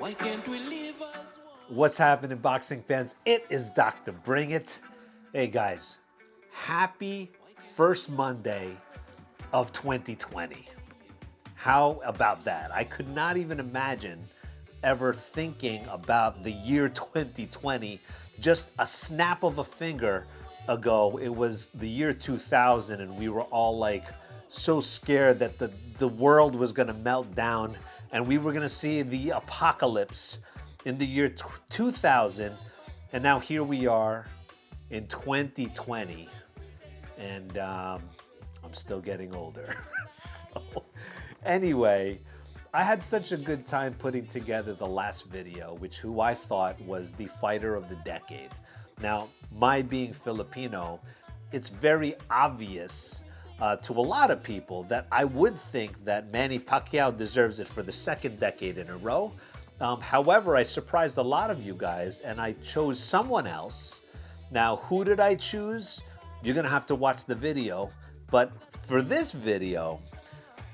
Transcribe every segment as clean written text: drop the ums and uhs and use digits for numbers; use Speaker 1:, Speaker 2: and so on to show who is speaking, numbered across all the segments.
Speaker 1: Why can't we live as one?
Speaker 2: What's happening, boxing fans? It is Dr. Bring It. Hey guys, happy first Monday of 2020. How about that? I could not even imagine ever thinking about the year 2020 just a snap of a finger ago. It was the year 2000 and we were all like so scared that the world was going to melt down and we were going to see the apocalypse in the year 2000. And now here we are in 2020 and I'm still getting older. So anyway, I had such a good time putting together the last video, who I thought was the fighter of the decade. Now, my being Filipino, it's very obvious to a lot of people that I would think that Manny Pacquiao deserves it for the second decade in a row. However, I surprised a lot of you guys and I chose someone else. Now, who did I choose? You're gonna have to watch the video. But for this video,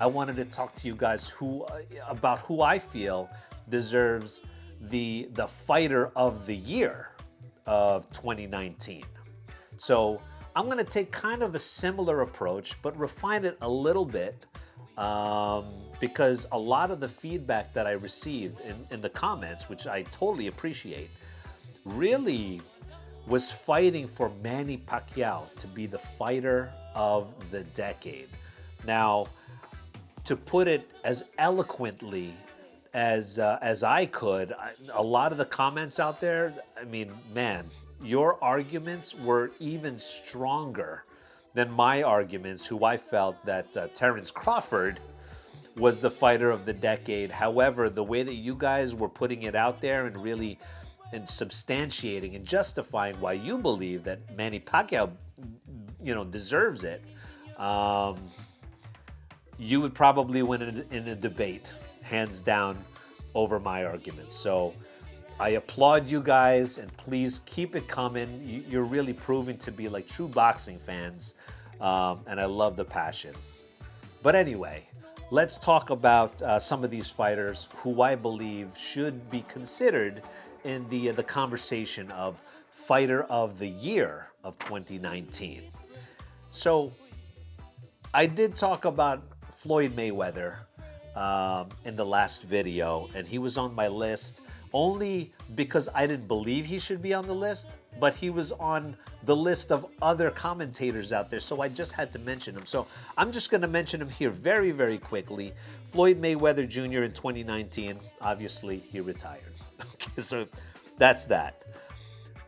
Speaker 2: I wanted to talk to you guys about who I feel deserves the fighter of the year of 2019. So I'm going to take kind of a similar approach, but refine it a little bit because a lot of the feedback that I received in the comments, which I totally appreciate, really was fighting for Manny Pacquiao to be the fighter of the decade. Now, to put it as eloquently as I could, a lot of the comments out there, I mean, man, your arguments were even stronger than my arguments, who I felt that Terence Crawford was the fighter of the decade. However, the way that you guys were putting it out there and really substantiating and justifying why you believe that Manny Pacquiao, deserves it, you would probably win in a debate, hands down, over my arguments. So I applaud you guys, and please keep it coming. You're really proving to be like true boxing fans, and I love the passion. But anyway, let's talk about some of these fighters who I believe should be considered in the conversation of fighter of the year of 2019. So I did talk about Floyd Mayweather in the last video, and he was on my list only because I didn't believe he should be on the list, but he was on the list of other commentators out there, so I just had to mention him. So I'm just going to mention him here very, very quickly. Floyd Mayweather Jr. in 2019, obviously he retired. Okay, so that's that.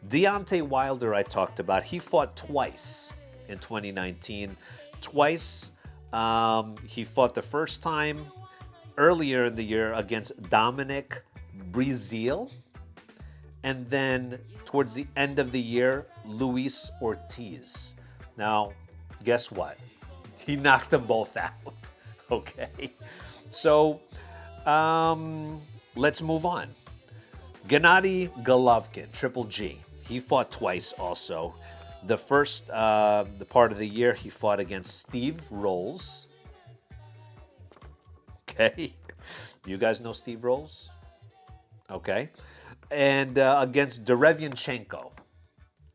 Speaker 2: Deontay Wilder I talked about. He fought twice in 2019. Twice. He fought the first time earlier in the year against Dominic Breazeale, and then towards the end of the year, Luis Ortiz. Now, guess what? He knocked them both out. Okay, so let's move on. Gennady Golovkin, Triple G. He fought twice also. The first the part of the year, he fought against Steve Rolls. Okay. You guys know Steve Rolls? Okay. And against Derevianchenko.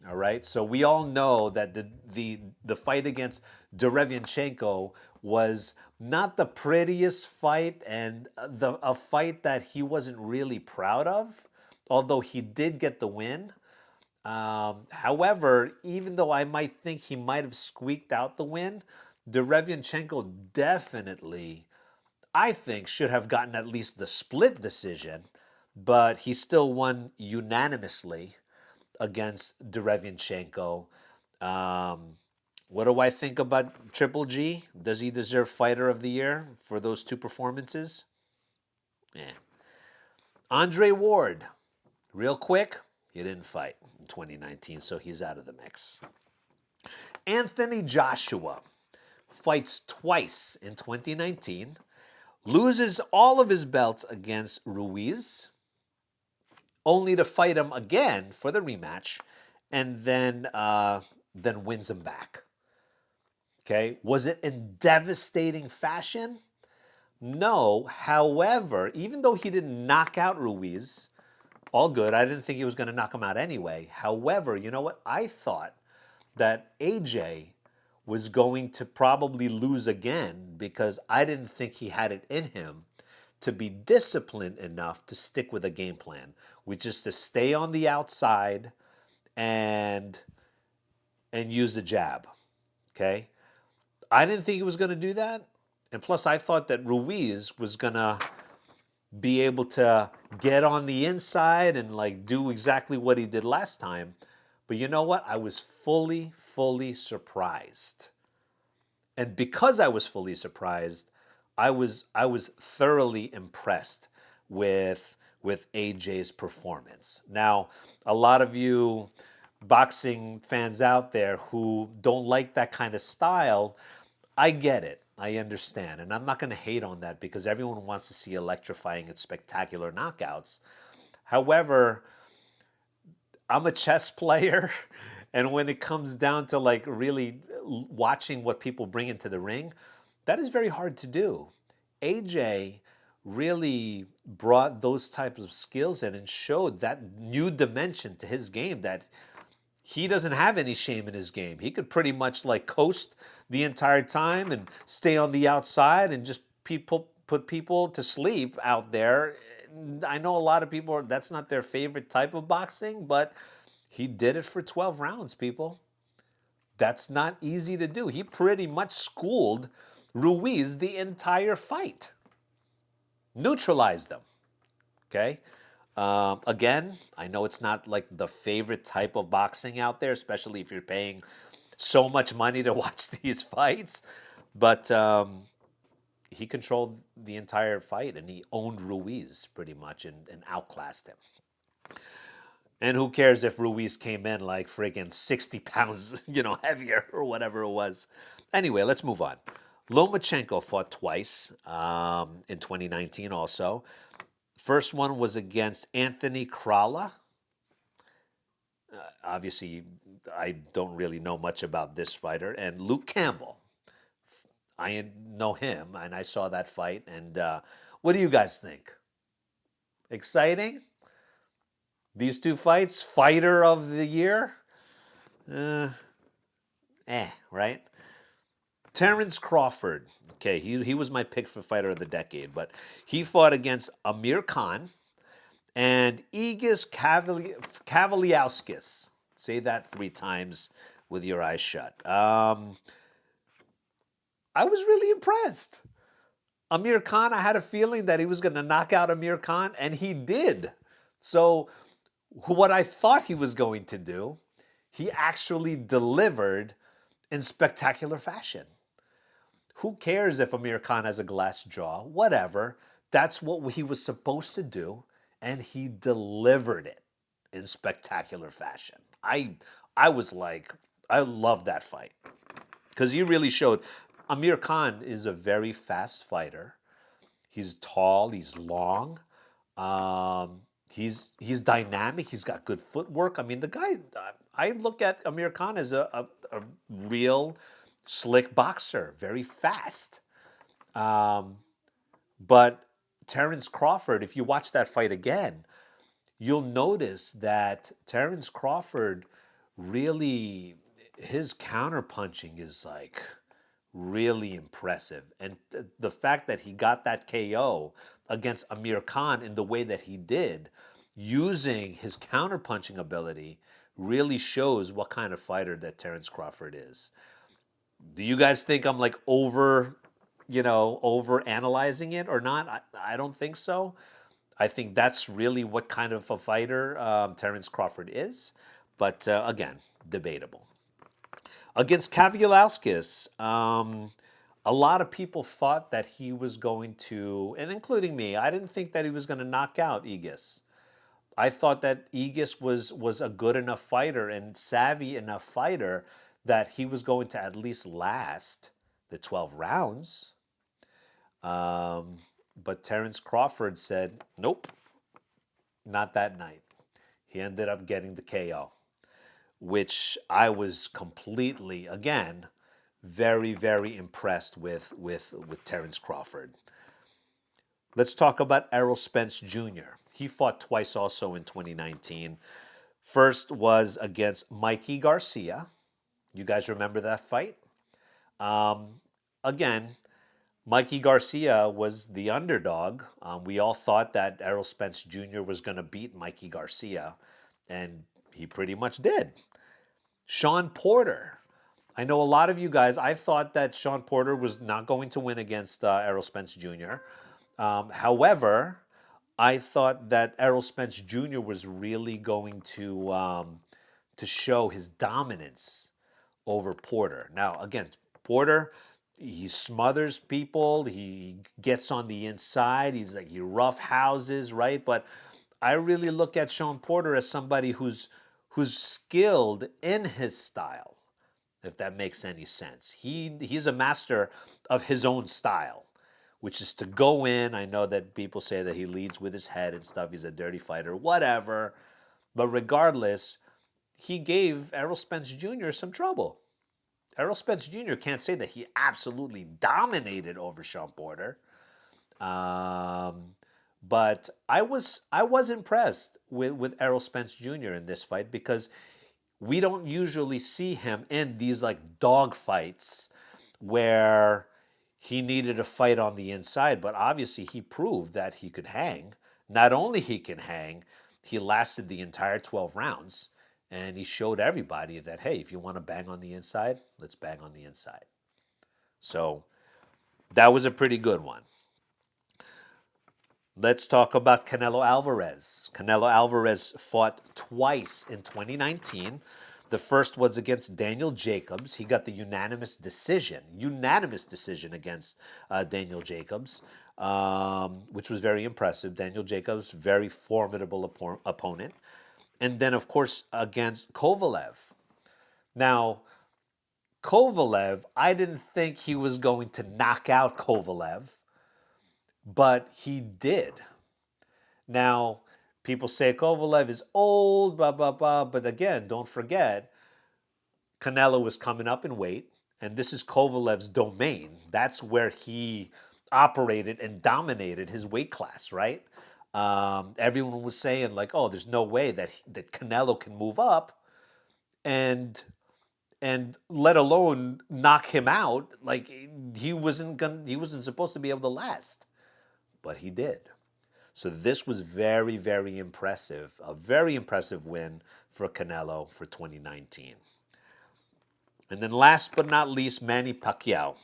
Speaker 2: All right. So we all know that the fight against Derevianchenko was not the prettiest fight, and a fight that he wasn't really proud of, although he did get the win. However, even though I might think he might have squeaked out the win, Derevianchenko definitely, I think, should have gotten at least the split decision, but he still won unanimously against Derevianchenko. What do I think about Triple G? Does he deserve Fighter of the Year for those two performances? Yeah. Andre Ward, real quick, he didn't fight in 2019, so he's out of the mix. Anthony Joshua fights twice in 2019, loses all of his belts against Ruiz, only to fight him again for the rematch, and then wins him back. Okay, was it in devastating fashion? No, however, even though he didn't knock out Ruiz, all good. I didn't think he was going to knock him out anyway. However, you know what? I thought that AJ was going to probably lose again because I didn't think he had it in him to be disciplined enough to stick with a game plan, which is to stay on the outside and use the jab. Okay? I didn't think he was going to do that. And plus I thought that Ruiz was going to be able to get on the inside and like do exactly what he did last time. But you know what? I was fully surprised. And because I was fully surprised, I was thoroughly impressed with AJ's performance. Now, a lot of you boxing fans out there who don't like that kind of style, I get it. I understand. And I'm not going to hate on that because everyone wants to see electrifying and spectacular knockouts. However, I'm a chess player, and when it comes down to like really watching what people bring into the ring, that is very hard to do. AJ really brought those types of skills in and showed that new dimension to his game that he doesn't have any shame in his game. He could pretty much like coast the entire time and stay on the outside and just put people to sleep out there. I know a lot of people that's not their favorite type of boxing, but he did it for 12 rounds, people. That's not easy to do. He pretty much schooled Ruiz the entire fight, neutralized them. Okay. Again, I know it's not like the favorite type of boxing out there, especially if you're paying so much money to watch these fights. But he controlled the entire fight and he owned Ruiz pretty much and outclassed him. And who cares if Ruiz came in like friggin' 60 pounds, heavier or whatever it was. Anyway, let's move on. Lomachenko fought twice in 2019 also. First one was against Anthony Krala. Obviously, I don't really know much about this fighter. And Luke Campbell. I know him, and I saw that fight. And what do you guys think? Exciting? These two fights, fighter of the year? Right? Terence Crawford. Okay, he was my pick for fighter of the decade, but he fought against Amir Khan and Egis Kavaliauskas. Say that 3 times with your eyes shut. I was really impressed. Amir Khan, I had a feeling that he was going to knock out Amir Khan, and he did. So what I thought he was going to do, he actually delivered in spectacular fashion. Who cares if Amir Khan has a glass jaw? Whatever. That's what he was supposed to do, and he delivered it in spectacular fashion. I was like, I love that fight because he really showed. Amir Khan is a very fast fighter. He's tall. He's long. He's dynamic. He's got good footwork. I mean, the guy. I look at Amir Khan as a real slick boxer, very fast. But Terence Crawford, if you watch that fight again, you'll notice that Terence Crawford really, his counterpunching is like really impressive. And the fact that he got that KO against Amir Khan in the way that he did, using his counterpunching ability, really shows what kind of fighter that Terence Crawford is. Do you guys think I'm like over analyzing it or not? I don't think so. I think that's really what kind of a fighter Terence Crawford is. But again, debatable. Against Kavaliauskas, a lot of people thought that he was going to, and including me, I didn't think that he was going to knock out Egis. I thought that Egis was a good enough fighter and savvy enough fighter that he was going to at least last the 12 rounds. But Terence Crawford said, nope, not that night. He ended up getting the KO, which I was completely, again, very, very impressed with Terence Crawford. Let's talk about Errol Spence Jr. He fought twice also in 2019. First was against Mikey Garcia. You guys remember that fight? Um, Again, Mikey Garcia was the underdog. We all thought that Errol Spence Jr. was going to beat Mikey Garcia, and he pretty much did. Sean Porter. I know a lot of you guys, I thought that Sean Porter was not going to win against Errol Spence Jr. However, I thought that Errol Spence Jr. was really going to show his dominance over Porter. Now, again, Porter, he smothers people. He gets on the inside. He rough houses, right? But I really look at Sean Porter as somebody who's skilled in his style, if that makes any sense. He's a master of his own style, which is to go in. I know that people say that he leads with his head and stuff. He's a dirty fighter, whatever. But regardless, he gave Errol Spence Jr. some trouble. Errol Spence Jr. can't say that he absolutely dominated over Sean Porter. But I was impressed with Errol Spence Jr. in this fight because we don't usually see him in these like dog fights where he needed a fight on the inside, but obviously he proved that he could hang. Not only he can hang, he lasted the entire 12 rounds, and he showed everybody that, hey, if you want to bang on the inside, let's bang on the inside. So that was a pretty good one. Let's talk about Canelo Alvarez. Canelo Alvarez fought twice in 2019. The first was against Daniel Jacobs. He got the unanimous decision against Daniel Jacobs, which was very impressive. Daniel Jacobs, very formidable opponent. And then, of course, against Kovalev. Now, Kovalev, I didn't think he was going to knock out Kovalev, but he did. Now, people say Kovalev is old, blah, blah, blah. But again, don't forget, Canelo was coming up in weight, and this is Kovalev's domain. That's where he operated and dominated his weight class, right? Everyone was saying, like, oh, there's no way that Canelo can move up and let alone knock him out. Like, he wasn't supposed to be able to last. But he did. So this was very, very impressive. A very impressive win for Canelo for 2019. And then last but not least, Manny Pacquiao.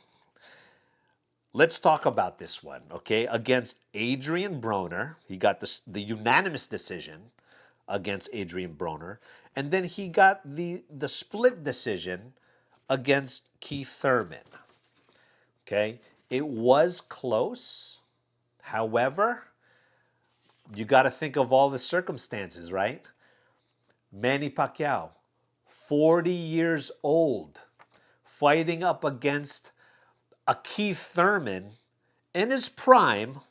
Speaker 2: Let's talk about this one, okay? Against Adrian Broner. He got the unanimous decision against Adrian Broner. And then he got the split decision against Keith Thurman. Okay? It was close. However, you got to think of all the circumstances, right? Manny Pacquiao, 40 years old, fighting up against a Keith Thurman in his prime.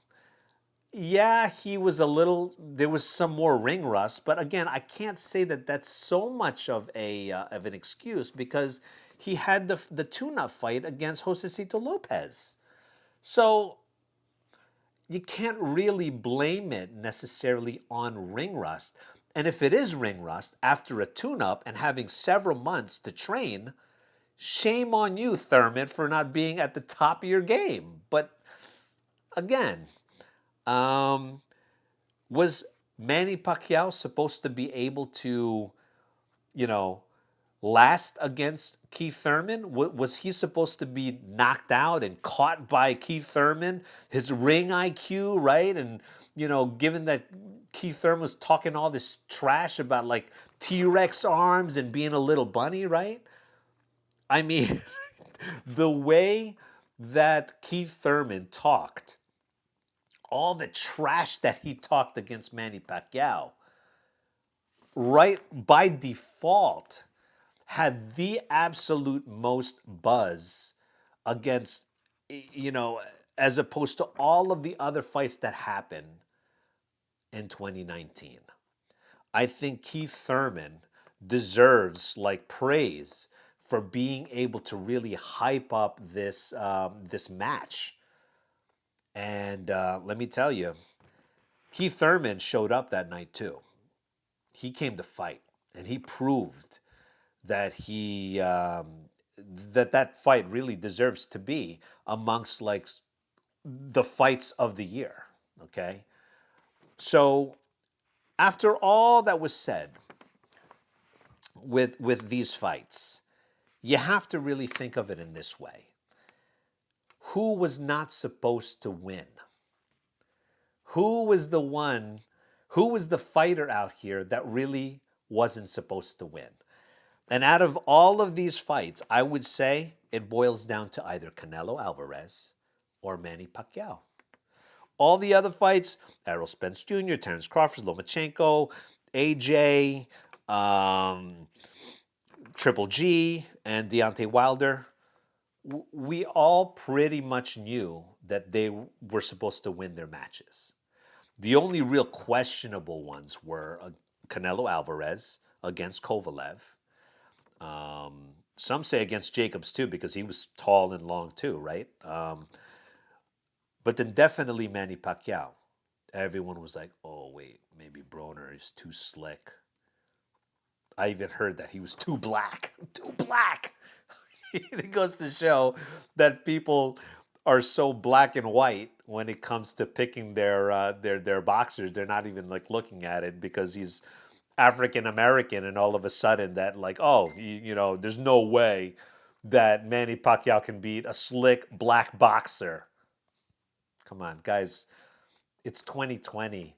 Speaker 2: Yeah, he was there was some more ring rust, but again, I can't say that that's so much of an excuse because he had the tune-up fight against Josecito Lopez. So you can't really blame it necessarily on ring rust. And if it is ring rust after a tune-up and having several months to train, shame on you, Thurman, for not being at the top of your game. But again, was Manny Pacquiao supposed to be able to, last against Keith Thurman? Was he supposed to be knocked out and caught by Keith Thurman? His ring IQ, right? And, given that Keith Thurman was talking all this trash about like T-Rex arms and being a little bunny, right? I mean, the way that Keith Thurman talked, all the trash that he talked against Manny Pacquiao, right by default, had the absolute most buzz against, as opposed to all of the other fights that happened in 2019. I think Keith Thurman deserves praise for being able to really hype up this match. And let me tell you, Keith Thurman showed up that night too. He came to fight, and he proved that that fight really deserves to be amongst like the fights of the year. Okay, so after all that was said with these fights, you have to really think of it in this way: who was not supposed to win? Who was the one? Who was the fighter out here that really wasn't supposed to win? And out of all of these fights, I would say it boils down to either Canelo Alvarez or Manny Pacquiao. All the other fights, Errol Spence Jr., Terence Crawford, Lomachenko, AJ, Triple G, and Deontay Wilder, we all pretty much knew that they were supposed to win their matches. The only real questionable ones were Canelo Alvarez against Kovalev. Some say against Jacobs too, because he was tall and long too, right? But then definitely Manny Pacquiao. Everyone was like, oh, wait, maybe Broner is too slick. I even heard that he was too black. Too black. It goes to show that people are so black and white when it comes to picking their boxers. They're not even like looking at it because he's African American, and all of a sudden that like, oh, there's no way that Manny Pacquiao can beat a slick black boxer. Come on, guys, it's 2020.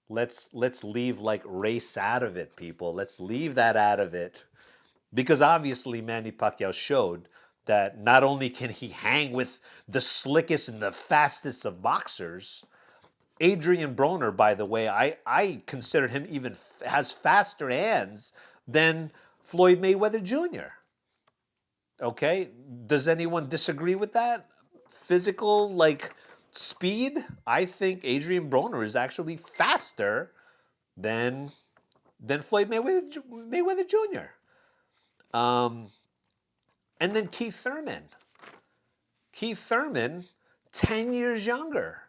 Speaker 2: Let's leave like race out of it, people. Let's leave that out of it. Because obviously Manny Pacquiao showed that not only can he hang with the slickest and the fastest of boxers, Adrian Broner, by the way, I consider him even has faster hands than Floyd Mayweather Jr. Okay? Does anyone disagree with that? Physical, like speed? I think Adrian Broner is actually faster than Floyd Mayweather Jr. And then Keith Thurman. Keith Thurman, 10 years younger.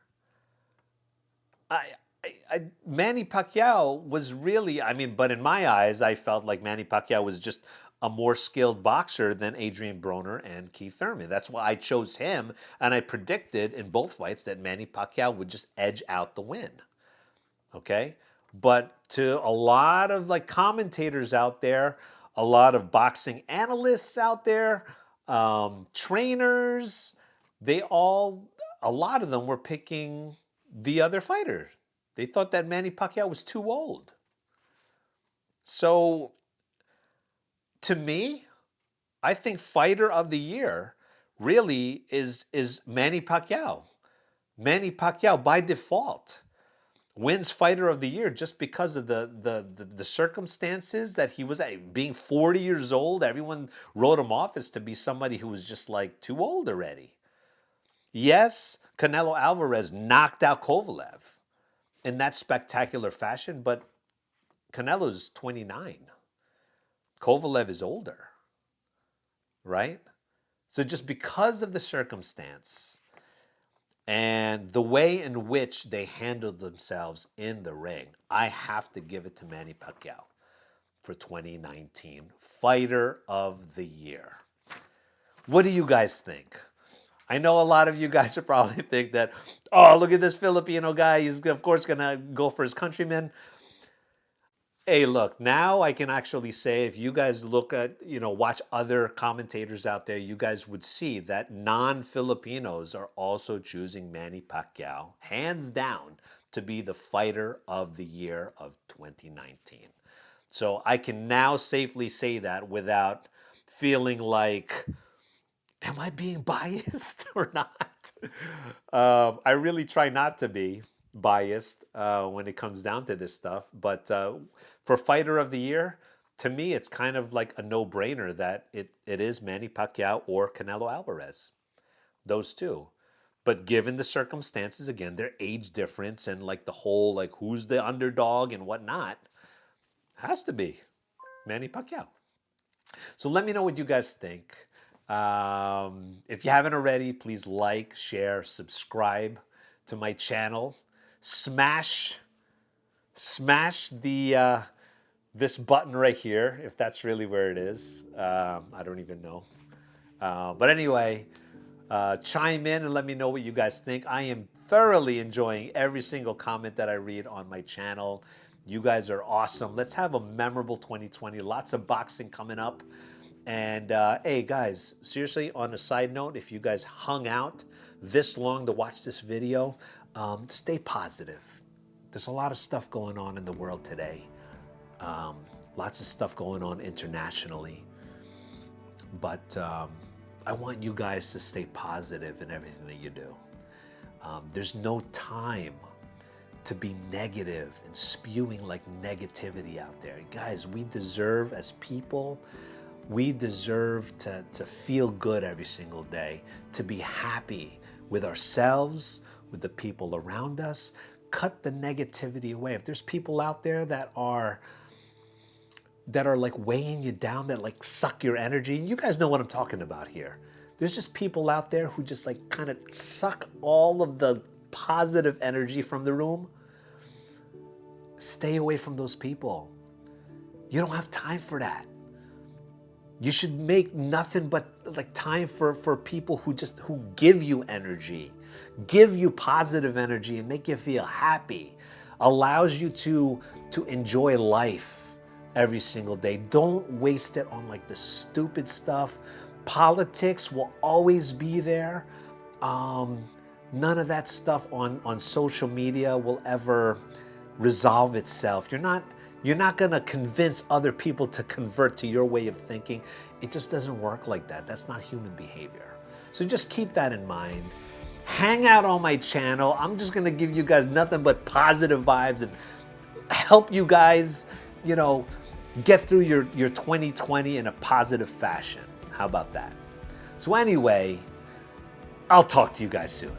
Speaker 2: Manny Pacquiao was really, but in my eyes, I felt like Manny Pacquiao was just a more skilled boxer than Adrian Broner and Keith Thurman. That's why I chose him, and I predicted in both fights that Manny Pacquiao would just edge out the win. Okay? But to a lot of like commentators out there, a lot of boxing analysts out there, trainers, a lot of them were picking the other fighter. They thought that Manny Pacquiao was too old. So, to me, I think fighter of the year really is Manny Pacquiao. Manny Pacquiao by default wins fighter of the year just because of the circumstances that he was at. Being 40 years old, everyone wrote him off as to be somebody who was just like too old already. Yes, Canelo Alvarez knocked out Kovalev in that spectacular fashion, but Canelo's 29. Kovalev is older, right? So just because of the circumstance and the way in which they handled themselves in the ring, I have to give it to Manny Pacquiao for 2019 Fighter of the Year. What do you guys think? I know a lot of you guys are probably think that, oh, look at this Filipino guy. He's, of course, going to go for his countrymen. Hey, look, now I can actually say if you guys look at, watch other commentators out there, you guys would see that non-Filipinos are also choosing Manny Pacquiao, hands down, to be the Fighter of the Year of 2019. So I can now safely say that without feeling like, am I being biased or not? I really try not to be biased when it comes down to this stuff. But for Fighter of the Year, to me, it's kind of like a no-brainer that it is Manny Pacquiao or Canelo Alvarez. Those two. But given the circumstances, again, their age difference and like the whole, like who's the underdog and whatnot, has to be Manny Pacquiao. So let me know what you guys think. If you haven't already, please like, share, subscribe to my channel. Smash the this button right here, if that's really where it is. I don't even know. But anyway, chime in and let me know what you guys think. I am thoroughly enjoying every single comment that I read on my channel. You guys are awesome. Let's have a memorable 2020. Lots of boxing coming up. And hey, guys, seriously, on a side note, if you guys hung out this long to watch this video, stay positive. There's a lot of stuff going on in the world today. Lots of stuff going on internationally. But I want you guys to stay positive in everything that you do. There's no time to be negative and spewing like negativity out there. Guys, we deserve as people, we deserve to feel good every single day, to be happy with ourselves, with the people around us. Cut the negativity away. If there's people out there that are like weighing you down, that like suck your energy, you guys know what I'm talking about here. There's just people out there who just like kind of suck all of the positive energy from the room. Stay away from those people. You don't have time for that. You should make nothing but like time for people who give you energy, give you positive energy and make you feel happy, allows you to enjoy life every single day. Don't waste it on like the stupid stuff. Politics will always be there. None of that stuff on social media will ever resolve itself. You're not gonna convince other people to convert to your way of thinking. It just doesn't work like that. That's not human behavior. So just keep that in mind. Hang out on my channel. I'm just gonna give you guys nothing but positive vibes and help you guys, you know, get through your 2020 in a positive fashion. How about that? So anyway, I'll talk to you guys soon.